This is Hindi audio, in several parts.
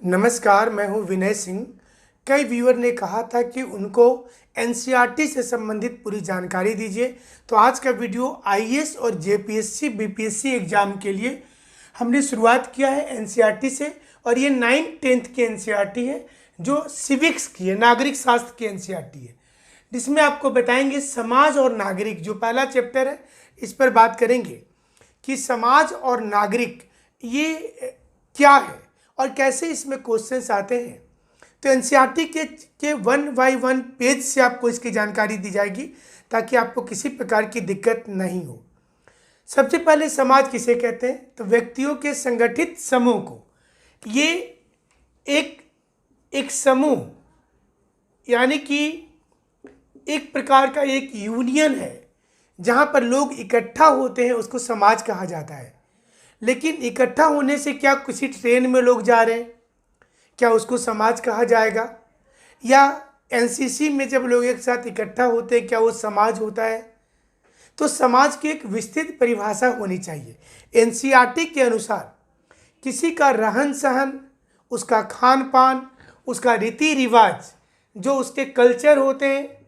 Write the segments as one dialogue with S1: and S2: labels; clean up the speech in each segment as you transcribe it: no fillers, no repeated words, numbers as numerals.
S1: नमस्कार, मैं हूं विनय सिंह। कई व्यूअर ने कहा था कि उनको एनसीईआरटी से संबंधित पूरी जानकारी दीजिए, तो आज का वीडियो आईएएस और जेपीएससी बीपीएससी एग्जाम के लिए हमने शुरुआत किया है एनसीईआरटी से। और ये 9th-10th की एनसीईआरटी है, जो सिविक्स की है, नागरिक शास्त्र की एनसीईआरटी है, जिसमें आपको बताएंगे समाज और नागरिक। जो पहला चैप्टर है, इस पर बात करेंगे कि समाज और नागरिक ये क्या है और कैसे इसमें क्वेश्चंस आते हैं। तो एनसीईआरटी के 1 बाय 1 पेज से आपको इसकी जानकारी दी जाएगी, ताकि आपको किसी प्रकार की दिक्कत नहीं हो। सबसे पहले समाज किसे कहते हैं? तो व्यक्तियों के संगठित समूह को। ये एक समूह, यानी कि एक प्रकार का एक यूनियन है, जहाँ पर लोग इकट्ठा होते हैं, उसको समाज कहा जाता है। लेकिन इकट्ठा होने से क्या किसी ट्रेन में लोग जा रहे हैं, क्या उसको समाज कहा जाएगा? या एनसीसी में जब लोग एक साथ इकट्ठा होते हैं, क्या वो समाज होता है? तो समाज की एक विस्तृत परिभाषा होनी चाहिए। एनसीईआरटी के अनुसार किसी का रहन सहन, उसका खान पान, उसका रीति रिवाज, जो उसके कल्चर होते हैं,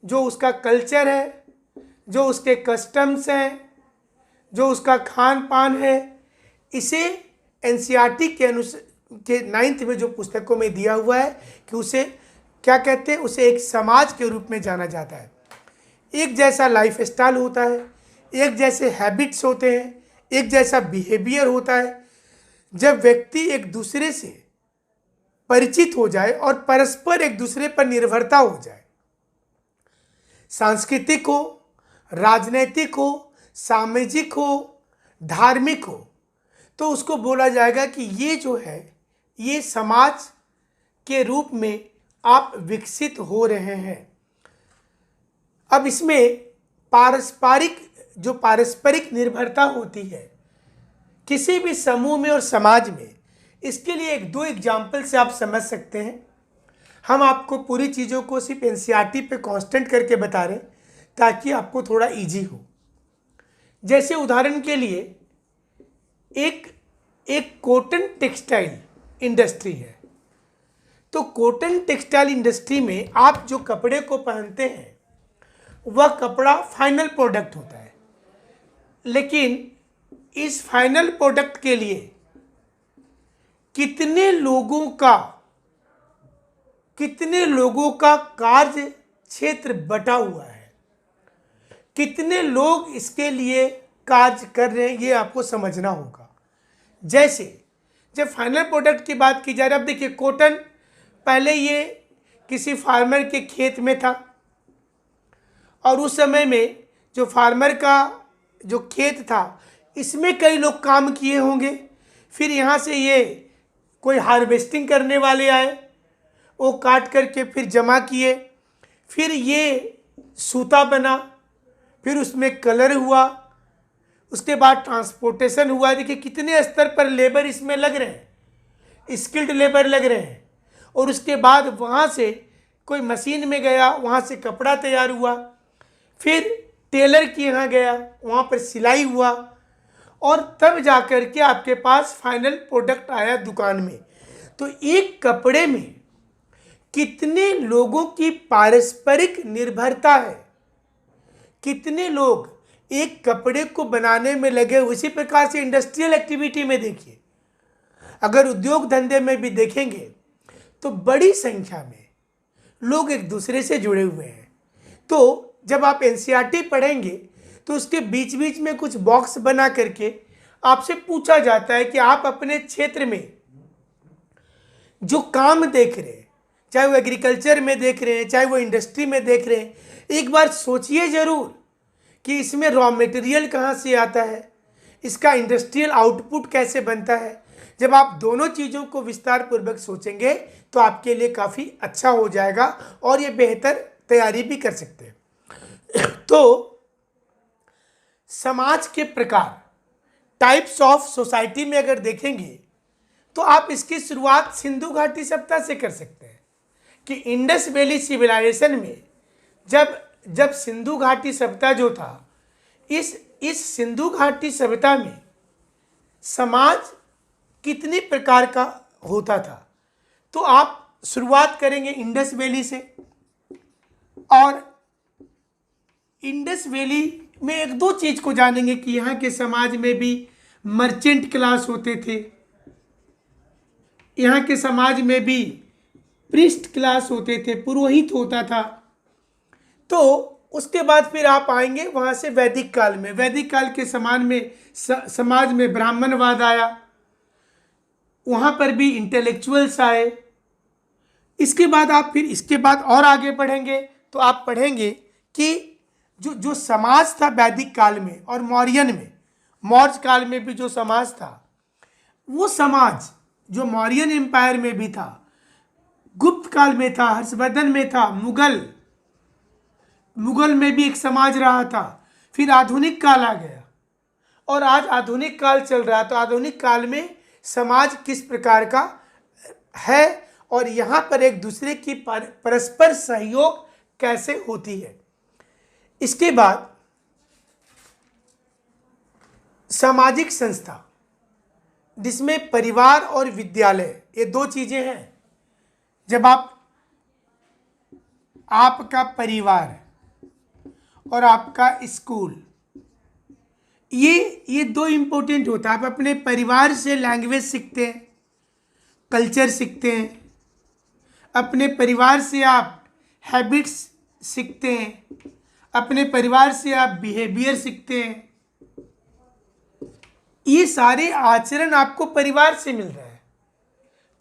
S1: जो उसका कल्चर है, जो उसके कस्टम्स हैं, जो उसका खान पान है, इसे एनसीईआरटी के अनुसार के 9th में जो पुस्तकों में दिया हुआ है कि उसे क्या कहते हैं, उसे एक समाज के रूप में जाना जाता है। एक जैसा लाइफ स्टाइल होता है, एक जैसे हैबिट्स होते हैं, एक जैसा बिहेवियर होता है। जब व्यक्ति एक दूसरे से परिचित हो जाए और परस्पर एक दूसरे पर निर्भरता हो जाए, सांस्कृतिक हो, राजनैतिक हो, सामाजिक हो, धार्मिक हो, तो उसको बोला जाएगा कि ये जो है, ये समाज के रूप में आप विकसित हो रहे हैं। अब इसमें पारस्परिक निर्भरता होती है किसी भी समूह में और समाज में। इसके लिए एक दो एग्जाम्पल से आप समझ सकते हैं। हम आपको पूरी चीज़ों को सिर्फ एनसीईआरटी पे कांस्टेंट करके बता रहे हैं, ताकि आपको थोड़ा इजी हो। जैसे उदाहरण के लिए एक कॉटन टेक्सटाइल इंडस्ट्री है। तो कॉटन टेक्सटाइल इंडस्ट्री में आप जो कपड़े को पहनते हैं, वह कपड़ा फाइनल प्रोडक्ट होता है। लेकिन इस फाइनल प्रोडक्ट के लिए कितने लोगों का कार्य क्षेत्र बटा हुआ है, कितने लोग इसके लिए कार्य कर रहे हैं, ये आपको समझना होगा। जैसे जब फाइनल प्रोडक्ट की बात की जा रही है, अब देखिए, कॉटन पहले ये किसी फार्मर के खेत में था, और उस समय में जो फार्मर का जो खेत था, इसमें कई लोग काम किए होंगे। फिर यहाँ से ये कोई हार्वेस्टिंग करने वाले आए, वो काट करके फिर जमा किए, फिर ये सूता बना, फिर उसमें कलर हुआ, उसके बाद ट्रांसपोर्टेशन हुआ। देखिए कितने स्तर पर लेबर इसमें लग रहे हैं, स्किल्ड लेबर लग रहे हैं। और उसके बाद वहाँ से कोई मशीन में गया, वहाँ से कपड़ा तैयार हुआ, फिर टेलर के यहाँ गया, वहाँ पर सिलाई हुआ, और तब जाकर के आपके पास फाइनल प्रोडक्ट आया दुकान में। तो एक कपड़े में कितने लोगों की पारस्परिक निर्भरता है, कितने लोग एक कपड़े को बनाने में लगे। उसी प्रकार से इंडस्ट्रियल एक्टिविटी में देखिए, अगर उद्योग धंधे में भी देखेंगे तो बड़ी संख्या में लोग एक दूसरे से जुड़े हुए हैं। तो जब आप एनसीईआरटी पढ़ेंगे तो उसके बीच बीच में कुछ बॉक्स बना करके आपसे पूछा जाता है कि आप अपने क्षेत्र में जो काम देख रहे हैं, चाहे वो एग्रीकल्चर में देख रहे हैं, चाहे वो इंडस्ट्री में देख रहे हैं, एक बार सोचिए ज़रूर कि इसमें रॉ मटेरियल कहाँ से आता है, इसका इंडस्ट्रियल आउटपुट कैसे बनता है। जब आप दोनों चीज़ों को विस्तार पूर्वक सोचेंगे तो आपके लिए काफ़ी अच्छा हो जाएगा, और ये बेहतर तैयारी भी कर सकते हैं। तो समाज के प्रकार, टाइप्स ऑफ सोसाइटी में अगर देखेंगे तो आप इसकी शुरुआत सिंधु घाटी सभ्यता से कर सकते हैं। कि इंडस वैली सिविलाइजेशन में जब सिंधु घाटी सभ्यता जो था, इस सिंधु घाटी सभ्यता में समाज कितने प्रकार का होता था। तो आप शुरुआत करेंगे इंडस वैली से, और इंडस वैली में एक दो चीज को जानेंगे कि यहाँ के समाज में भी मर्चेंट क्लास होते थे, यहाँ के समाज में भी प्रिस्ट क्लास होते थे, पुरोहित होता था। तो उसके बाद फिर आप आएंगे वहाँ से वैदिक काल में। वैदिक काल के समाज में ब्राह्मणवाद आया, वहाँ पर भी इंटेलेक्चुअल्स आए। इसके बाद आप फिर इसके बाद और आगे पढ़ेंगे तो आप पढ़ेंगे कि जो समाज था वैदिक काल में और मौर्यन में, मौर्य काल में भी जो समाज था, वो समाज जो मौर्यन एम्पायर में भी था, गुप्त काल में था, हर्षवर्धन में था, मुगल में भी एक समाज रहा था। फिर आधुनिक काल आ गया और आज आधुनिक काल चल रहा है। तो आधुनिक काल में समाज किस प्रकार का है और यहाँ पर एक दूसरे की परस्पर सहयोग कैसे होती है। इसके बाद सामाजिक संस्था, जिसमें परिवार और विद्यालय ये दो चीजें हैं। जब आपका परिवार और आपका स्कूल, ये दो इंपॉर्टेंट होता है। आप अपने परिवार से लैंग्वेज सीखते हैं, कल्चर सीखते हैं, अपने परिवार से आप हैबिट्स सीखते हैं, अपने परिवार से आप बिहेवियर सीखते हैं। ये सारे आचरण आपको परिवार से मिल रहा है।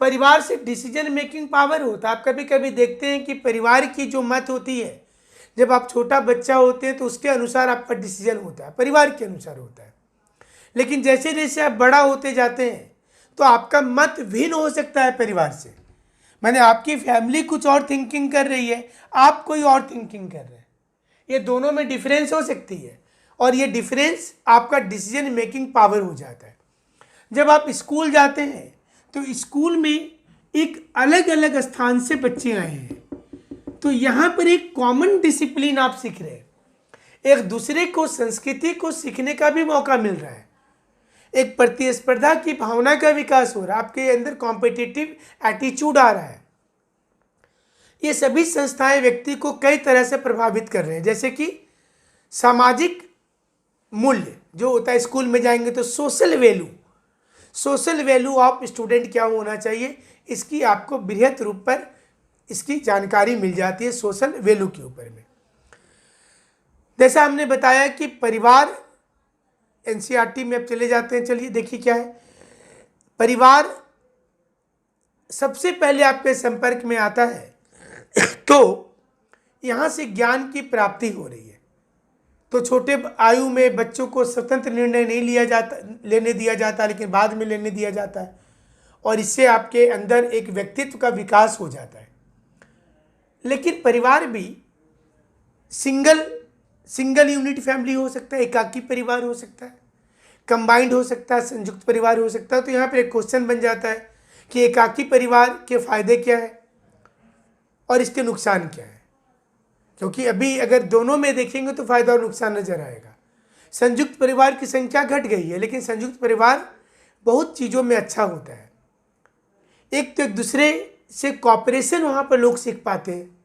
S1: परिवार से डिसीजन मेकिंग पावर होता है। आप कभी कभी देखते हैं कि परिवार की जो मत होती है, जब आप छोटा बच्चा होते हैं तो उसके अनुसार आपका डिसीजन होता है, परिवार के अनुसार होता है। लेकिन जैसे जैसे आप बड़ा होते जाते हैं तो आपका मत भिन्न हो सकता है परिवार से। माने आपकी फैमिली कुछ और थिंकिंग कर रही है, आप कोई और थिंकिंग कर रहे हैं। ये दोनों में डिफरेंस हो सकती है और ये डिफरेंस आपका डिसीजन मेकिंग पावर हो जाता है। जब आप स्कूल जाते हैं तो स्कूल में एक अलग अलग स्थान से बच्चे आए हैं, तो यहाँ पर एक कॉमन डिसिप्लिन आप सीख रहे हैं, एक दूसरे को संस्कृति को सीखने का भी मौका मिल रहा है, एक प्रतिस्पर्धा की भावना का विकास हो रहा है, आपके अंदर कॉम्पिटिटिव एटीट्यूड आ रहा है। ये सभी संस्थाएं व्यक्ति को कई तरह से प्रभावित कर रहे हैं, जैसे कि सामाजिक मूल्य जो होता है, स्कूल में जाएंगे तो सोशल वैल्यू ऑफ स्टूडेंट क्या होना चाहिए, इसकी आपको बृहत रूप पर इसकी जानकारी मिल जाती है सोशल वैल्यू के ऊपर में। जैसा हमने बताया कि परिवार, एनसीईआरटी में अब चले जाते हैं। चलिए देखिए क्या है। परिवार सबसे पहले आपके संपर्क में आता है तो यहाँ से ज्ञान की प्राप्ति हो रही है। तो छोटे आयु में बच्चों को स्वतंत्र निर्णय नहीं लेने दिया जाता, लेकिन बाद में लेने दिया जाता है और इससे आपके अंदर एक व्यक्तित्व का विकास हो जाता है। लेकिन परिवार भी सिंगल यूनिट फैमिली हो सकता है, एकाकी परिवार हो सकता है, कंबाइंड हो सकता है, संयुक्त परिवार हो सकता है। तो यहाँ पर एक क्वेश्चन बन जाता है कि एकाकी परिवार के फायदे क्या है और इसके नुकसान क्या है, क्योंकि अभी अगर दोनों में देखेंगे तो फायदा और नुकसान नजर आएगा। संयुक्त परिवार की संख्या घट गई है, लेकिन संयुक्त परिवार बहुत चीज़ों में अच्छा होता है। एक तो एक दूसरे से कॉपरेशन वहाँ पर लोग सीख पाते हैं।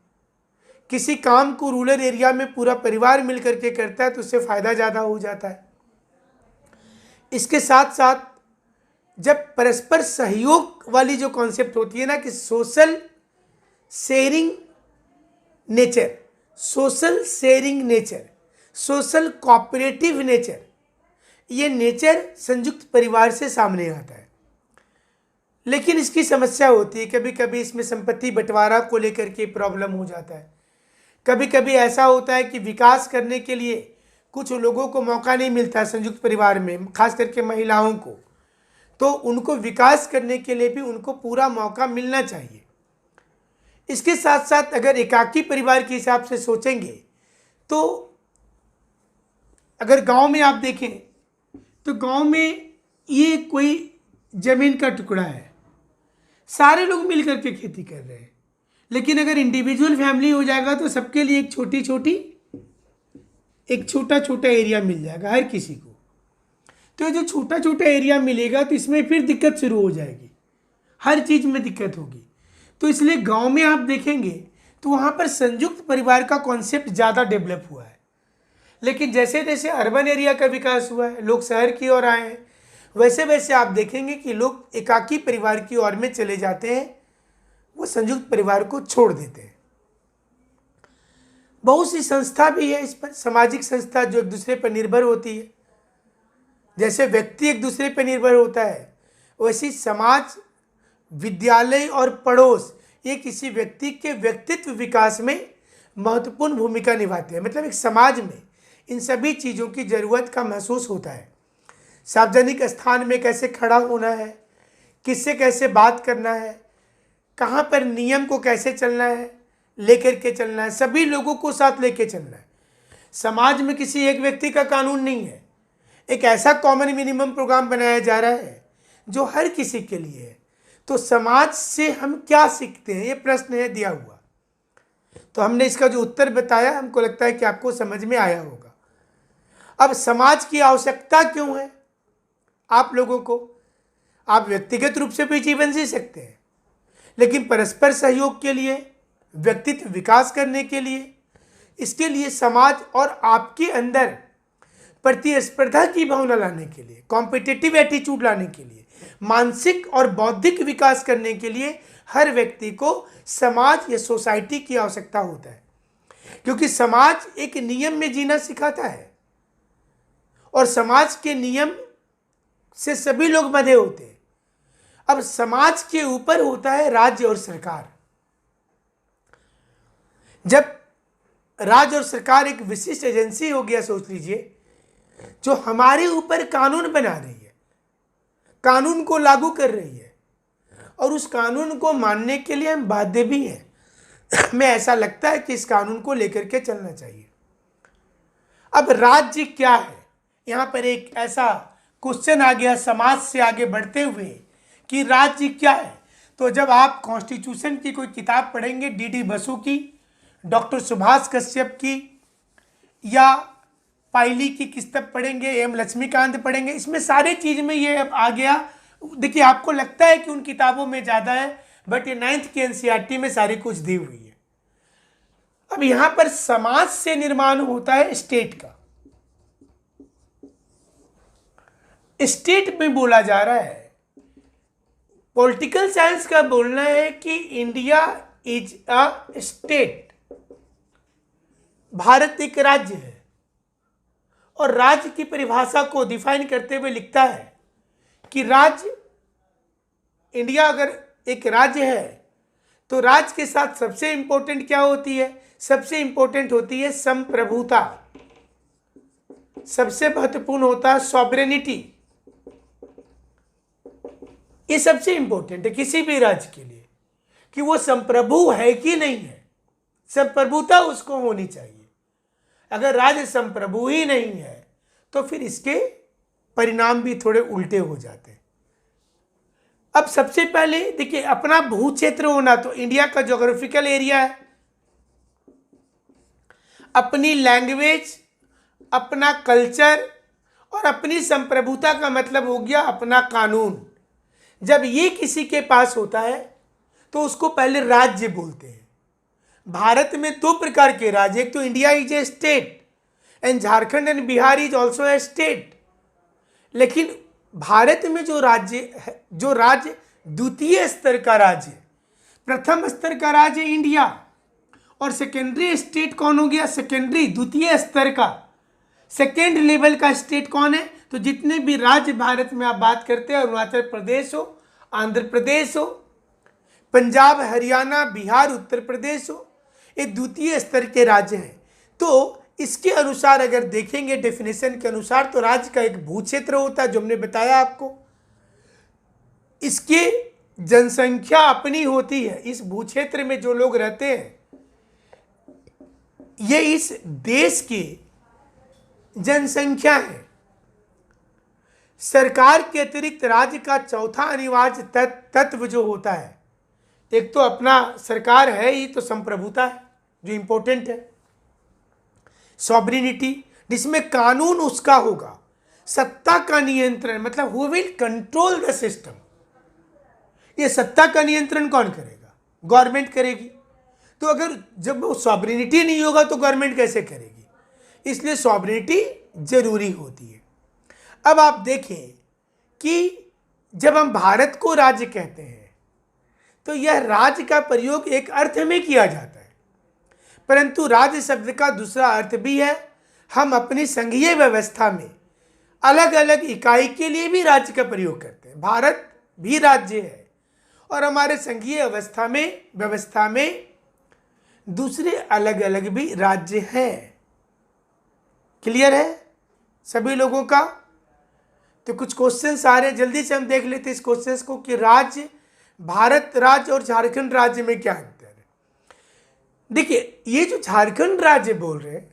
S1: किसी काम को रूरल एरिया में पूरा परिवार मिल करके करता है तो उससे फायदा ज़्यादा हो जाता है। इसके साथ साथ जब परस्पर सहयोग वाली जो कॉन्सेप्ट होती है ना, कि social sharing nature, social cooperative nature, ये नेचर संयुक्त परिवार से सामने आता है। लेकिन इसकी समस्या होती है, कभी कभी इसमें संपत्ति बंटवारा को लेकर के प्रॉब्लम हो जाता है। कभी कभी ऐसा होता है कि विकास करने के लिए कुछ लोगों को मौका नहीं मिलता संयुक्त परिवार में, खास करके महिलाओं को, तो उनको विकास करने के लिए भी उनको पूरा मौका मिलना चाहिए। इसके साथ साथ अगर एकाकी परिवार के हिसाब से सोचेंगे तो अगर गांव में आप देखें तो गांव में ये कोई जमीन का टुकड़ा है, सारे लोग मिलकर के खेती कर रहे हैं। लेकिन अगर इंडिविजुअल फैमिली हो जाएगा तो सबके लिए एक छोटा छोटा एरिया मिल जाएगा हर किसी को। तो जो छोटा छोटा एरिया मिलेगा तो इसमें फिर दिक्कत शुरू हो जाएगी। हर चीज़ में दिक्कत होगी। तो इसलिए गांव में आप देखेंगे तो वहाँ पर संयुक्त परिवार का कॉन्सेप्ट ज़्यादा डेवलप हुआ है। लेकिन जैसे जैसे अर्बन एरिया का विकास हुआ है, लोग शहर की ओर आए हैं, वैसे वैसे आप देखेंगे कि लोग एकाकी परिवार की ओर में चले जाते हैं, वो संयुक्त परिवार को छोड़ देते हैं। बहुत सी संस्था भी है इस पर, सामाजिक संस्था जो एक दूसरे पर निर्भर होती है। जैसे व्यक्ति एक दूसरे पर निर्भर होता है, वैसी समाज, विद्यालय और पड़ोस ये किसी व्यक्ति के व्यक्तित्व विकास में महत्वपूर्ण भूमिका निभाते हैं। मतलब एक समाज में इन सभी चीज़ों की ज़रूरत का महसूस होता है। सार्वजनिक स्थान में कैसे खड़ा होना है, किससे कैसे बात करना है, कहाँ पर नियम को कैसे चलना है, लेकर के चलना है, सभी लोगों को साथ लेके चलना है। समाज में किसी एक व्यक्ति का कानून नहीं है, एक ऐसा कॉमन मिनिमम प्रोग्राम बनाया जा रहा है जो हर किसी के लिए है। तो समाज से हम क्या सीखते हैं, ये प्रश्न है दिया हुआ। तो हमने इसका जो उत्तर बताया, हमको लगता है कि आपको समझ में आया होगा। अब समाज की आवश्यकता क्यों है आप लोगों को? आप व्यक्तिगत रूप से भी जीवन जी सकते हैं, लेकिन परस्पर सहयोग के लिए, व्यक्तित्व विकास करने के लिए, इसके लिए समाज और आपके अंदर प्रतिस्पर्धा की भावना लाने के लिए, कॉम्पिटिटिव एटीट्यूड लाने के लिए, मानसिक और बौद्धिक विकास करने के लिए हर व्यक्ति को समाज या सोसाइटी की आवश्यकता होता है। क्योंकि समाज एक नियम में जीना सिखाता है और समाज के नियम से सभी लोग बंधे होते हैं। अब समाज के ऊपर होता है राज्य और सरकार। जब राज्य और सरकार एक विशिष्ट एजेंसी हो गया, सोच लीजिए, जो हमारे ऊपर कानून बना रही है, कानून को लागू कर रही है, और उस कानून को मानने के लिए हम बाध्य भी हैं। हमें ऐसा लगता है कि इस कानून को लेकर के चलना चाहिए। अब राज्य क्या है, यहाँ पर एक ऐसा क्वेश्चन आ गया समाज से आगे बढ़ते हुए कि राज्य क्या है। तो जब आप कॉन्स्टिट्यूशन की कोई किताब पढ़ेंगे, डी बसु की, डॉक्टर सुभाष कश्यप की, या पायली की किताब पढ़ेंगे, एम लक्ष्मीकांत पढ़ेंगे, इसमें सारे चीज़ में ये आ गया। देखिए, आपको लगता है कि उन किताबों में ज़्यादा है, बट ये 9th की एनसीईआरटी में सारी कुछ दी हुई है। अब यहाँ पर समाज से निर्माण होता है स्टेट का। स्टेट में बोला जा रहा है, पॉलिटिकल साइंस का बोलना है कि India is a state, Bharat एक राज्य है। और राज्य की परिभाषा को डिफाइन करते हुए लिखता है कि राज्य, इंडिया अगर एक राज्य है तो राज्य के साथ सबसे इंपॉर्टेंट क्या होती है? सबसे इंपॉर्टेंट होती है संप्रभुता, सबसे महत्वपूर्ण होता है सॉवरेनिटी। ये सबसे इंपॉर्टेंट है किसी भी राज्य के लिए कि वो संप्रभु है कि नहीं है, संप्रभुता उसको होनी चाहिए। अगर राज्य संप्रभु ही नहीं है तो फिर इसके परिणाम भी थोड़े उल्टे हो जाते हैं। अब सबसे पहले देखिए, अपना भू क्षेत्र होना, तो इंडिया का ज्योग्राफिकल एरिया है, अपनी लैंग्वेज, अपना कल्चर और अपनी संप्रभुता का मतलब हो गया अपना कानून। जब ये किसी के पास होता है तो उसको पहले राज्य बोलते हैं। भारत में 2 प्रकार के राज्य, एक तो India is a state and Jharkhand and Bihar is also a state. लेकिन भारत में जो राज्य है, जो राज्य द्वितीय स्तर का राज्य है, प्रथम स्तर का राज्य इंडिया, और सेकेंडरी स्टेट कौन हो गया? सेकेंडरी, द्वितीय स्तर का, सेकेंड लेवल का स्टेट कौन है? तो जितने भी राज्य भारत में आप बात करते हैं, अरुणाचल प्रदेश हो, आंध्र प्रदेश हो, पंजाब, हरियाणा, बिहार, उत्तर प्रदेश हो, ये द्वितीय स्तर के राज्य हैं। तो इसके अनुसार अगर देखेंगे डेफिनेशन के अनुसार, तो राज्य का एक भू क्षेत्र होता है, जो हमने बताया आपको। इसकी जनसंख्या अपनी होती है, इस भू क्षेत्र में जो लोग रहते हैं ये इस देश की जनसंख्या है। सरकार के अतिरिक्त राज्य का चौथा अनिवार्य तत्व जो होता है, एक तो अपना सरकार है ही, तो संप्रभुता है जो इंपॉर्टेंट है, सॉवरेनिटी जिसमें कानून उसका होगा, सत्ता का नियंत्रण, मतलब who will control the system. ये सत्ता का नियंत्रण कौन करेगा? गवर्नमेंट करेगी। तो अगर जब वो सॉवरेनिटी नहीं होगा तो गवर्नमेंट कैसे करेगी? इसलिए सॉवरेनिटी जरूरी होती है। अब आप देखें कि जब हम भारत को राज्य कहते हैं तो यह राज्य का प्रयोग एक अर्थ में किया जाता है, परंतु राज्य शब्द का दूसरा अर्थ भी है। हम अपनी संघीय व्यवस्था में अलग अलग इकाई के लिए भी राज्य का प्रयोग करते हैं। भारत भी राज्य है और हमारे संघीय व्यवस्था में दूसरे अलग अलग भी राज्य हैं। क्लियर है सभी लोगों का? तो कुछ क्वेश्चंस आ रहे हैं, जल्दी से हम देख लेते हैं इस क्वेश्चंस को कि राज्य, भारत राज्य और झारखंड राज्य में क्या अंतर है। देखिए, ये जो झारखंड राज्य बोल रहे हैं,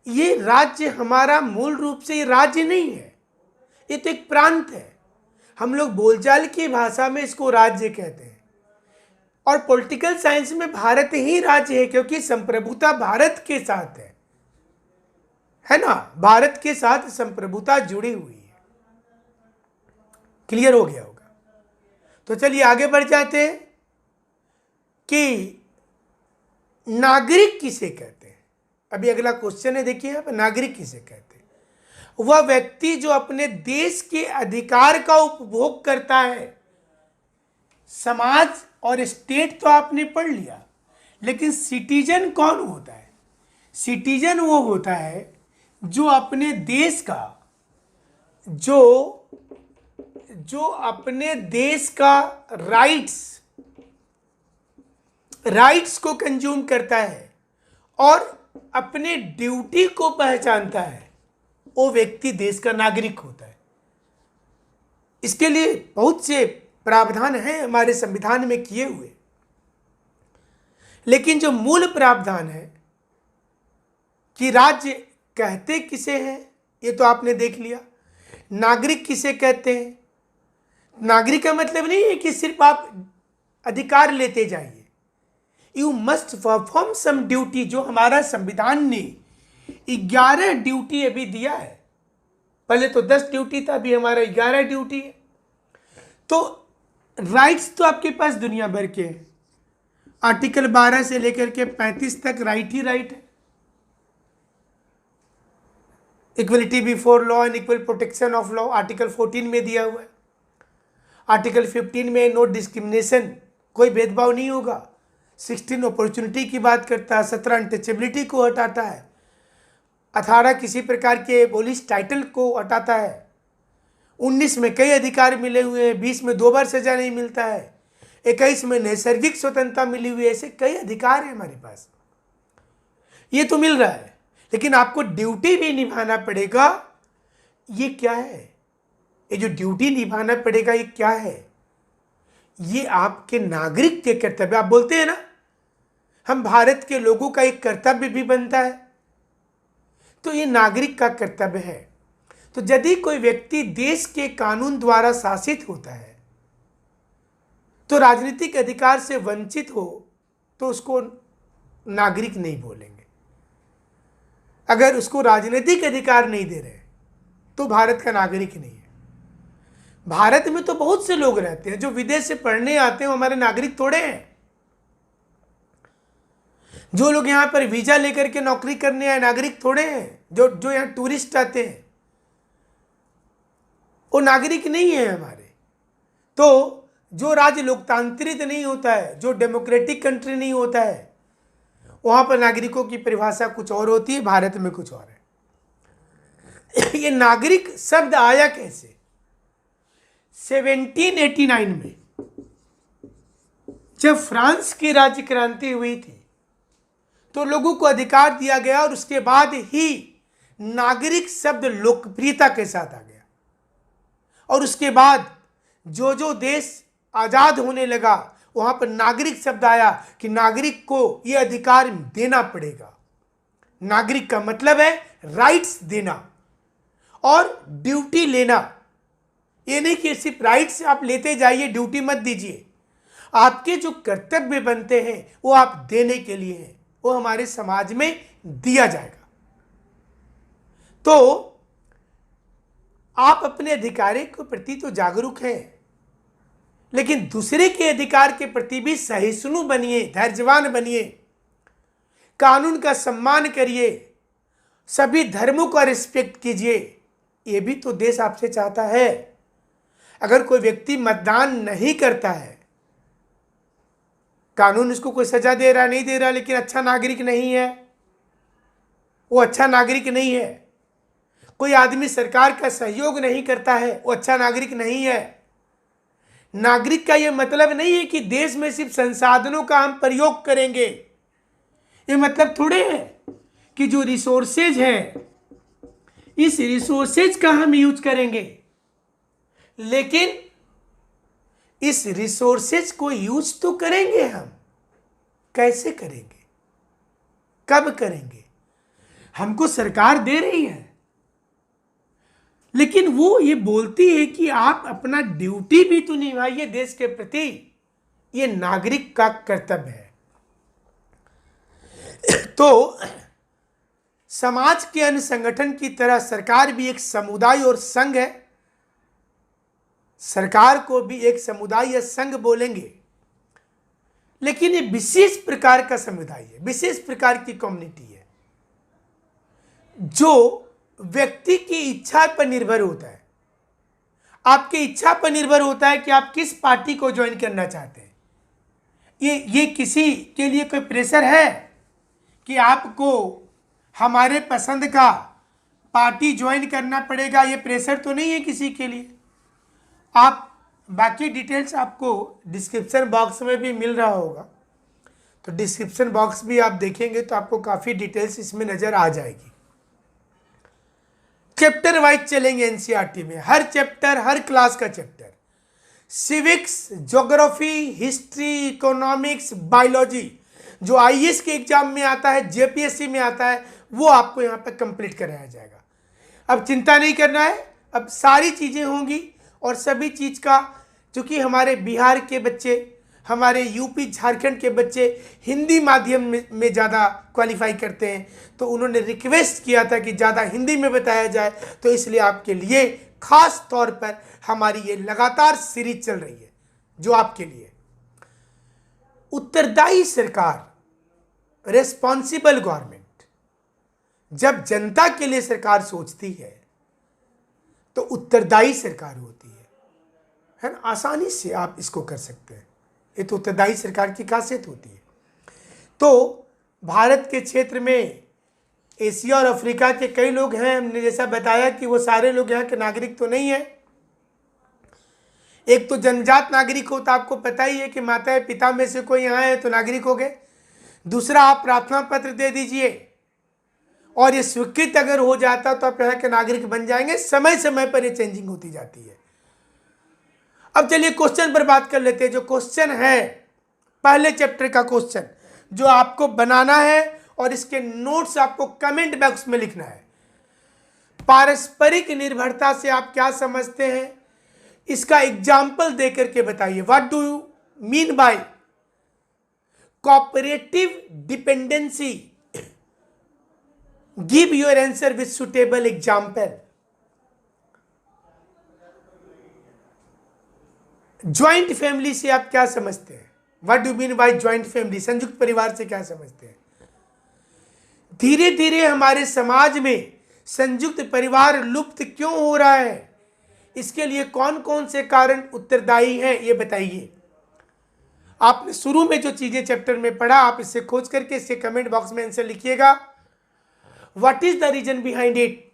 S1: ये राज्य हमारा मूल रूप से ये राज्य नहीं है, ये तो एक प्रांत है। हम लोग बोलचाल की भाषा में इसको राज्य कहते हैं और पॉलिटिकल साइंस में भारत ही राज्य है, क्योंकि संप्रभुता भारत के साथ है ना, भारत के साथ संप्रभुता जुड़ी हुई है। क्लियर हो गया होगा? तो चलिए आगे बढ़ जाते हैं कि नागरिक किसे कहते हैं। अभी अगला क्वेश्चन है, देखिए आप, नागरिक किसे कहते हैं? वह व्यक्ति जो अपने देश के अधिकार का उपभोग करता है। समाज और स्टेट तो आपने पढ़ लिया, लेकिन सिटीजन कौन होता है? सिटीजन वो होता है जो अपने देश का जो अपने देश का राइट्स को कंज्यूम करता है और अपने ड्यूटी को पहचानता है, वो व्यक्ति देश का नागरिक होता है। इसके लिए बहुत से प्रावधान हैं हमारे संविधान में किए हुए, लेकिन जो मूल प्रावधान है कि राज्य कहते किसे हैं, ये तो आपने देख लिया। नागरिक किसे कहते हैं? नागरिक का मतलब नहीं है कि सिर्फ आप अधिकार लेते जाइए। You must perform some duty, जो हमारा संविधान ने 11 ड्यूटी अभी दिया है। पहले तो 10 ड्यूटी था, अभी हमारा 11 ड्यूटी है। तो राइट्स तो आपके पास दुनिया भर के हैं। आर्टिकल 12 से लेकर के 35 तक राइट ही राइट है। Equality before law and equal protection of law article 14 में दिया हुआ है। आर्टिकल 15 में नो डिस्क्रिमिनेशन, कोई भेदभाव नहीं होगा। 16 अपॉर्चुनिटी की बात करता है। 17 अनटचेबिलिटी को हटाता है। 18 किसी प्रकार के पुलिस टाइटल को हटाता है। 19 में कई अधिकार मिले हुए हैं। 20 में 2 बार सजा नहीं मिलता है। 21 में नैसर्गिक स्वतंत्रता मिली हुई है। ऐसे कई अधिकार है हमारे पास, ये तो मिल रहा है, लेकिन आपको ड्यूटी भी निभाना पड़ेगा। ये क्या है? ये जो ड्यूटी निभाना पड़ेगा, ये क्या है? ये आपके नागरिक के कर्तव्य। आप बोलते हैं ना, हम भारत के लोगों का एक कर्तव्य भी बनता है, तो ये नागरिक का कर्तव्य है। तो यदि कोई व्यक्ति देश के कानून द्वारा शासित होता है तो राजनीतिक अधिकार से वंचित हो तो उसको नागरिक नहीं बोलेंगे। अगर उसको राजनीतिक अधिकार नहीं दे रहे तो भारत का नागरिक नहीं है। भारत में तो बहुत से लोग रहते हैं जो विदेश से पढ़ने आते हैं, वो हमारे नागरिक थोड़े हैं। जो लोग यहाँ पर वीजा लेकर के नौकरी करने आए, नागरिक थोड़े हैं। जो यहाँ टूरिस्ट आते हैं वो नागरिक नहीं है हमारे। तो जो राज्य लोकतांत्रिक नहीं होता है, जो डेमोक्रेटिक कंट्री नहीं होता है, वहां पर नागरिकों की परिभाषा कुछ और होती है, भारत में कुछ और है। ये नागरिक शब्द आया कैसे? 1789 में जब फ्रांस की राज्य क्रांति हुई थी तो लोगों को अधिकार दिया गया और उसके बाद ही नागरिक शब्द लोकप्रियता के साथ आ गया। और उसके बाद जो जो देश आजाद होने लगा वहां पर नागरिक शब्द आया कि नागरिक को यह अधिकार देना पड़ेगा। नागरिक का मतलब है राइट्स देना और ड्यूटी लेना। ये नहीं कि सिर्फ राइट्स आप लेते जाइए, ड्यूटी मत दीजिए। आपके जो कर्तव्य बनते हैं वो आप देने के लिए हैं, वो हमारे समाज में दिया जाएगा। तो आप अपने अधिकारों के प्रति तो जागरूक हैं, लेकिन दूसरे के अधिकार के प्रति भी सहिष्णु बनिए, धैर्यवान बनिए, कानून का सम्मान करिए, सभी धर्मों का रिस्पेक्ट कीजिए। ये भी तो देश आपसे चाहता है। अगर कोई व्यक्ति मतदान नहीं करता है, कानून उसको कोई सजा दे रहा नहीं दे रहा, लेकिन अच्छा नागरिक नहीं है, वो अच्छा नागरिक नहीं है। कोई आदमी सरकार का सहयोग नहीं करता है, वो अच्छा नागरिक नहीं है। नागरिक का ये मतलब नहीं है कि देश में सिर्फ संसाधनों का हम प्रयोग करेंगे। ये मतलब थोड़े है कि जो रिसोर्सेज है, इस रिसोर्सेज का हम यूज करेंगे, लेकिन इस रिसोर्सेज को यूज तो करेंगे हम। कैसे करेंगे, कब करेंगे? हमको सरकार दे रही है, लेकिन वो ये बोलती है कि आप अपना ड्यूटी भी तो निभाइए देश के प्रति। ये नागरिक का कर्तव्य है। तो समाज के अन्य संगठन की तरह सरकार भी एक समुदाय और संघ है। सरकार को भी एक समुदाय या संघ बोलेंगे, लेकिन ये विशेष प्रकार का समुदाय है, विशेष प्रकार की कम्युनिटी है, जो व्यक्ति की इच्छा पर निर्भर होता है। आपकी इच्छा पर निर्भर होता है कि आप किस पार्टी को ज्वाइन करना चाहते हैं। ये किसी के लिए कोई प्रेशर है कि आपको हमारे पसंद का पार्टी ज्वाइन करना पड़ेगा? ये प्रेशर तो नहीं है किसी के लिए। आप बाकी डिटेल्स आपको डिस्क्रिप्शन बॉक्स में भी मिल रहा होगा, तो डिस्क्रिप्शन बॉक्स भी आप देखेंगे तो आपको काफ़ी डिटेल्स इसमें नज़र आ जाएगी। चैप्टर वाइज चलेंगे एनसीईआरटी में, हर चैप्टर, हर क्लास का chapter. Civics, geography, history, economics, biology, जो आईएएस के एग्जाम में आता है, जेपीएससी में आता है, वो आपको यहाँ पे कंप्लीट कराया जाएगा। अब चिंता नहीं करना है, अब सारी चीज़ें होंगी। और सभी चीज़ का, चूँकि हमारे बिहार के बच्चे, हमारे यूपी झारखंड के बच्चे हिंदी माध्यम में ज़्यादा क्वालिफाई करते हैं, तो उन्होंने रिक्वेस्ट किया था कि ज़्यादा हिंदी में बताया जाए, तो इसलिए आपके लिए खास तौर पर हमारी ये लगातार सीरीज चल रही है जो आपके लिए। उत्तरदायी सरकार, रेस्पॉन्सिबल गवर्नमेंट, जब जनता के लिए सरकार सोचती है तो उत्तरदायी सरकार होती है ना। आसानी से आप इसको कर सकते हैं, ये तो उत्तरदायी सरकार की खासियत होती है। तो भारत के क्षेत्र में एशिया और अफ्रीका के कई लोग हैं। हमने जैसा बताया कि वो सारे लोग यहाँ के नागरिक तो नहीं है। एक तो जनजात नागरिक होता, आपको पता ही है कि माता पिता में से कोई यहाँ है तो नागरिक हो गए। दूसरा, आप प्रार्थना पत्र दे दीजिए और ये स्वीकृत अगर हो जाता तो आप यहाँ के नागरिक बन जाएंगे। समय समय पर ये चेंजिंग होती जाती है। अब चलिए क्वेश्चन पर बात कर लेते हैं। जो क्वेश्चन है, पहले चैप्टर का क्वेश्चन जो आपको बनाना है और इसके नोट्स आपको कमेंट बॉक्स में लिखना है। पारस्परिक निर्भरता से आप क्या समझते हैं, इसका एग्जाम्पल देकर के बताइए। What do you mean by cooperative dependency? Give your answer with suitable example. Joint family से आप क्या समझते हैं? What do mean by joint family? संयुक्त परिवार से क्या समझते हैं? धीरे धीरे हमारे समाज में संयुक्त परिवार लुप्त क्यों हो रहा है, इसके लिए कौन कौन से कारण उत्तरदायी हैं, ये बताइए। आपने शुरू में जो चीजें चैप्टर में पढ़ा, आप इससे खोज करके इससे कमेंट बॉक्स में आंसर लिखिएगा। What is the reason behind it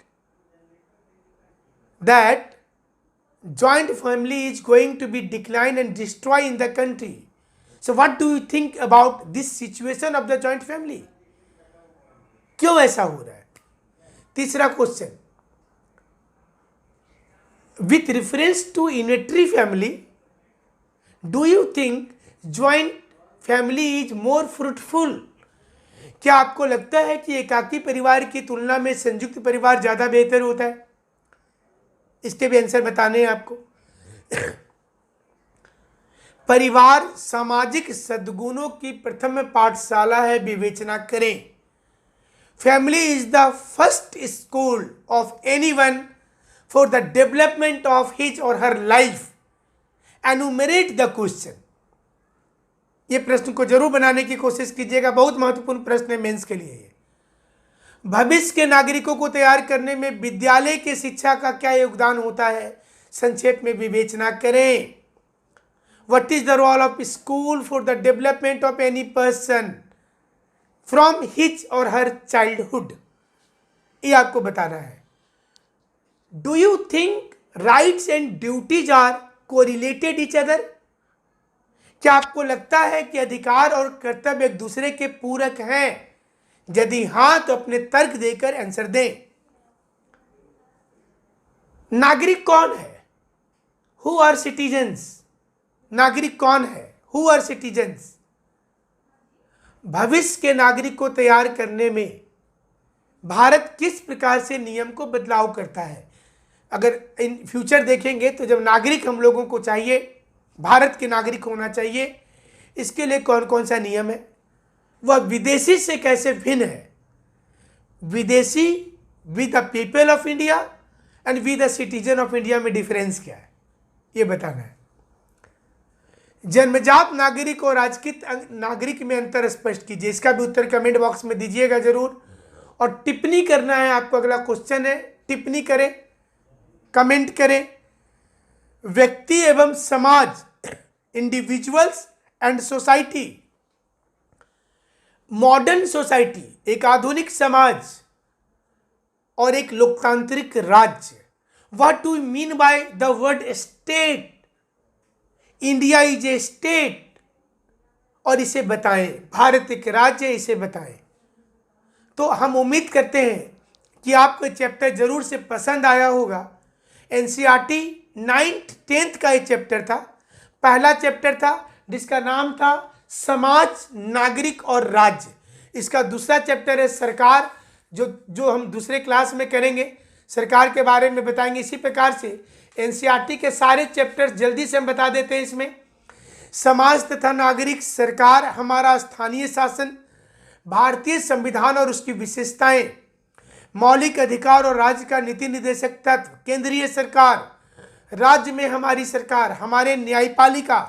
S1: that joint family is going to be decline and destroy in the country? So what do you think about this situation of the joint family? क्यों ऐसा हो रहा है? तीसरा question, with reference to unitary family, do you think joint family is more fruitful? क्या आपको लगता है कि एकाकी परिवार की तुलना में संयुक्त परिवार ज्यादा बेहतर होता है? इसके भी आंसर बताने हैं आपको। परिवार सामाजिक सद्गुणों की प्रथम पाठशाला है, विवेचना करें। Family is the first school of anyone for the development of his or her life enumerate the question. ये प्रश्न को जरूर बनाने की कोशिश कीजिएगा, बहुत महत्वपूर्ण प्रश्न है मेंस के लिए ये। भविष्य के नागरिकों को तैयार करने में विद्यालय की शिक्षा का क्या योगदान होता है, संक्षेप में विवेचना करें। What is the role of school for the development of any person from his or her childhood, ये आपको बताना है। Do you think rights and duties are correlated each other? क्या आपको लगता है कि अधिकार और कर्तव्य एक दूसरे के पूरक हैं? यदि हां तो अपने तर्क देकर आंसर दें। नागरिक कौन है? Who are citizens? नागरिक कौन है? Who are citizens? भविष्य के नागरिक को तैयार करने में भारत किस प्रकार से नियम को बदलाव करता है? अगर इन फ्यूचर देखेंगे तो जब नागरिक हम लोगों को चाहिए, भारत के नागरिक होना चाहिए, इसके लिए कौन कौन सा नियम है? वह विदेशी से कैसे भिन्न है? विदेशी with the people of India and with the citizen of India में डिफरेंस क्या है, ये बताना है। जन्मजात नागरिक और राजकीय नागरिक में अंतर स्पष्ट कीजिए। इसका भी उत्तर कमेंट बॉक्स में दीजिएगा जरूर, और टिप्पणी करना है आपको। अगला क्वेश्चन है, टिप्पणी करें, कमेंट करें। व्यक्ति एवं समाज, individuals and society. Modern society एक आधुनिक समाज और एक लोकतांत्रिक राज्य। What do mean by the word state? India is a state, और इसे बताएं। भारत एक राज्य, इसे बताएं। तो हम उम्मीद करते हैं कि आपको चैप्टर जरूर से पसंद आया होगा। एनसीईआरटी 9th 10th का ये चैप्टर था। पहला चैप्टर था जिसका नाम था समाज, नागरिक और राज्य। इसका दूसरा चैप्टर है सरकार, जो हम दूसरे क्लास में करेंगे, सरकार के बारे में बताएंगे। इसी प्रकार से एनसीईआरटी के सारे चैप्टर्स जल्दी से हम बता देते हैं। इसमें समाज तथा नागरिक, सरकार, हमारा स्थानीय शासन, भारतीय संविधान और उसकी विशेषताएं, मौलिक अधिकार और राज्य का नीति निर्देशक तत्व, केंद्रीय सरकार, राज्य में हमारी सरकार, हमारे न्यायपालिका,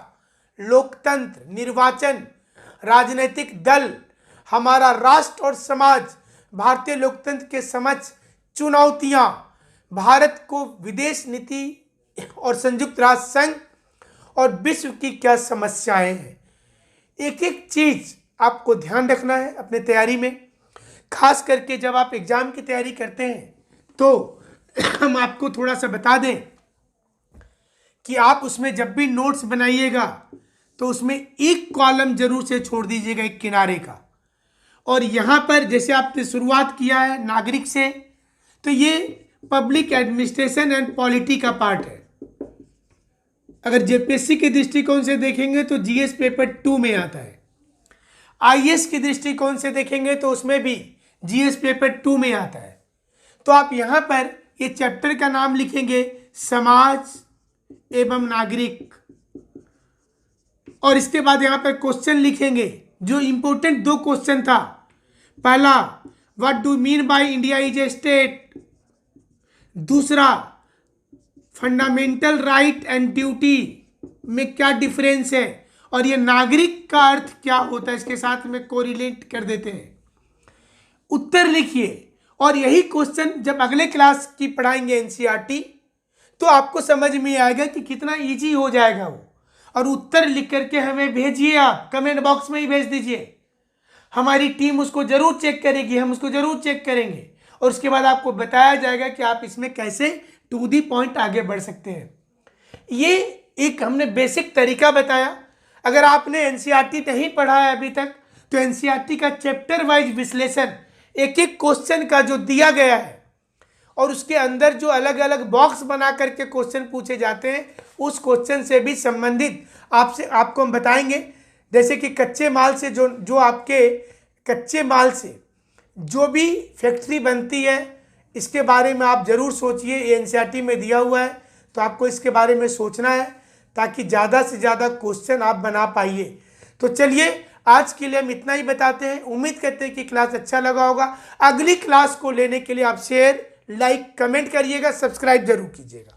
S1: लोकतंत्र, निर्वाचन, राजनीतिक दल, हमारा राष्ट्र और समाज, भारतीय लोकतंत्र के समक्ष चुनौतियां, भारत को विदेश नीति और संयुक्त राष्ट्र संघ और विश्व की क्या समस्याएं हैं। एक एक चीज आपको ध्यान रखना है अपने तैयारी में, खास करके जब आप एग्जाम की तैयारी करते हैं। तो हम आपको थोड़ा सा बता दें कि आप उसमें जब भी नोट्स बनाइएगा तो उसमें एक कॉलम जरूर से छोड़ दीजिएगा, एक किनारे का। और यहाँ पर जैसे आपने शुरुआत किया है नागरिक से, तो ये पब्लिक एडमिनिस्ट्रेशन एंड पॉलिटी का पार्ट है। अगर जेपीएससी के दृष्टिकोण से देखेंगे तो जीएस पेपर 2 में आता है। आईएएस के दृष्टिकोण से देखेंगे तो उसमें भी जीएस पेपर 2 में आता है। तो आप यहाँ पर ये चैप्टर का नाम लिखेंगे समाज एवं नागरिक, और इसके बाद यहाँ पर क्वेश्चन लिखेंगे। जो इंपोर्टेंट 2 क्वेश्चन था, पहला what do mean by India is a state, दूसरा फंडामेंटल राइट एंड ड्यूटी में क्या डिफरेंस है, और ये नागरिक का अर्थ क्या होता है, इसके साथ में कोरिलेट कर देते हैं। उत्तर लिखिए, और यही क्वेश्चन जब अगले क्लास की पढ़ाएंगे एनसीईआरटी, तो आपको समझ में आएगा कि कितना इजी हो जाएगा वो। और उत्तर लिख करके हमें भेजिए, आप कमेंट बॉक्स में ही भेज दीजिए। हमारी टीम उसको जरूर चेक करेगी, हम उसको जरूर चेक करेंगे, और उसके बाद आपको बताया जाएगा कि आप इसमें कैसे टू दी पॉइंट आगे बढ़ सकते हैं। ये एक हमने बेसिक तरीका बताया। अगर आपने एनसीईआरटी नहीं पढ़ा है अभी तक, तो एनसीईआरटी का चैप्टर वाइज विश्लेषण, एक एक क्वेश्चन का जो दिया गया है, और उसके अंदर जो अलग अलग बॉक्स बना करके क्वेश्चन पूछे जाते हैं, उस क्वेश्चन से भी संबंधित आपको हम बताएंगे। जैसे कि कच्चे माल से जो आपके कच्चे माल से जो भी फैक्ट्री बनती है, इसके बारे में आप ज़रूर सोचिए। ये एनसीईआरटी में दिया हुआ है, तो आपको इसके बारे में सोचना है ताकि ज़्यादा से ज़्यादा क्वेश्चन आप बना पाइए। तो चलिए आज के लिए हम इतना ही बताते हैं। उम्मीद करते हैं कि क्लास अच्छा लगा होगा। अगली क्लास को लेने के लिए आप शेयर, लाइक, कमेंट करिएगा, सब्सक्राइब जरूर कीजिएगा।